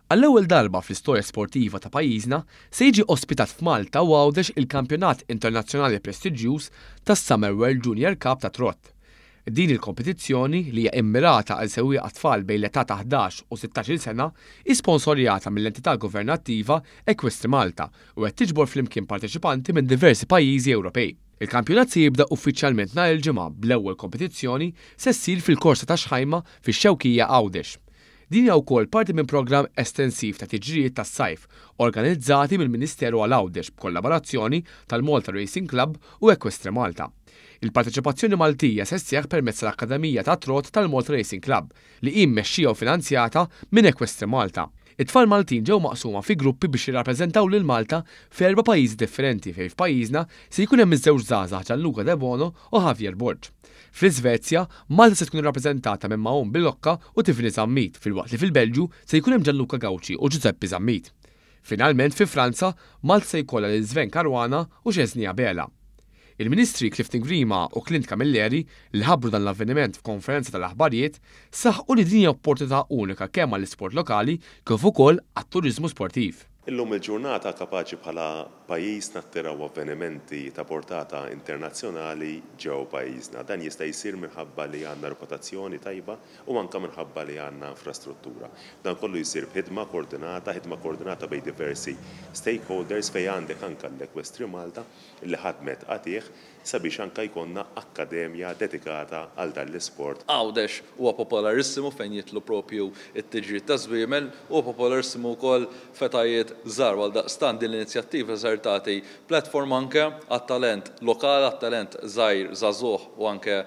Għall-ewwel darba fl-istorja sportiva ta' pajjiżna se jiġi ospitat f'Malta u Għawdex il-kampjonat internazzjonali prestiġjuż tas-Summer World Junior Cup ta' trott. Din il-kompetizzjoni li hija immirata għal sewwieqa tfal bejn l-età ta' 11 u 16 sena isponsorjata mill-entità governattiva Equestri Malta u qed tiġbor flimkien parteċipanti minn diversi pajjiżi Ewropej. Il-kampjonat se jibda uffiċjalment nhar il-ġimgħa bl-ewwel kompetizzjoni se ssir fil-Korsa ta' Xħajma fix-Xewkija Għawdex. Din hija wkoll parti minn programm estensiv ta' tiġrijiet tas-sajf organizzati mill-Ministeru għal Għawdex b'kollaborazzjoni tal-Malta Racing Club u Equestri Malta. Il-parteċipazzjoni Maltija se sseħħ permezz tal-Akkademija ta' Trott tal-Malta Racing Club li hi mmexxija u finanzjata minn Equestri Malta. It-tfal Maltin ġew maqsuma fi gruppi biex jirrappreżentaw lil Malta f'erba' pajjiżi differenti fejn f'pajjiżna se jkun hemm iż-żewġ żgħażagħ Gianluca De Bono u Javier Borg. Fl-Iżvezja, Malta se tkun irrappreżentata minn Mahon Bilocca u Tiffany Zammit, filwaqt li fil-Belġju se jkun hemm Gianluca Gauci u Giuseppe Zammit. Finalment fi Franza, Malta se jkollha lil Sven Caruana u Jesnia Bela. Il-Ministri Clifton Grima u Clint Camilleri li ħabbru dan l-avveniment f'konferenza tal-aħbarijiet saħħu li din hija opportunità unika kemm għall-isport lokali kif ukoll għat-turiżmu sportiv. Illum il-ġurnata kapaċi bħala pajjiż nattiraw avvenimenti ta' portata internazzjonali ġew pajjiżna. Dan jista' jsir minħabba li għandna reputazzjoni tajba u anke minħabba li għandna infrastruttura. Dan kollu jsir b'ħidma koordinata bejn diversi stakeholders fejn għandek anke l-Equestri Malta li ħadmet qatih sabiex anke jkollna akkademja dedikata għal dan l-isport. Għawdex huwa popolarissimu fejn jitlu propju it-tiġrijiet ta' żwiemel u popolarissimu wkoll fetajiet żgħar għal daqstant din l-inizjattiva żgħar tagħti plattform anke għat-talent lokali, għat-talent żgħir żagħżugħ u anke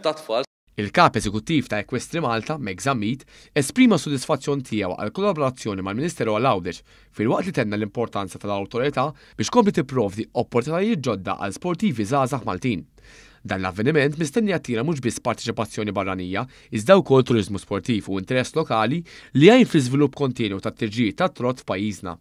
ta' tfal. Il-kap eżekuttiv ta' Equestri Malta, Meg Zammit, esprima s-sodisfazzjon tiegħu għal kollaborazzjoni mal-Ministeru għal Għawdex filwaqt li tenna l-importanza tal-awtorità biex kompli tipprovdi opportunitajiet ġodda għal sportivi żgħażagħ Maltin. Dan l-avveniment mistenni attira mhux biss partiċipazzjoni barranija, iżda wkoll turiżmu sportiv u interess lokali li għajn fl-iżvilupp kontinju tat-tiġrijiet tat-trott f'pajjiżna.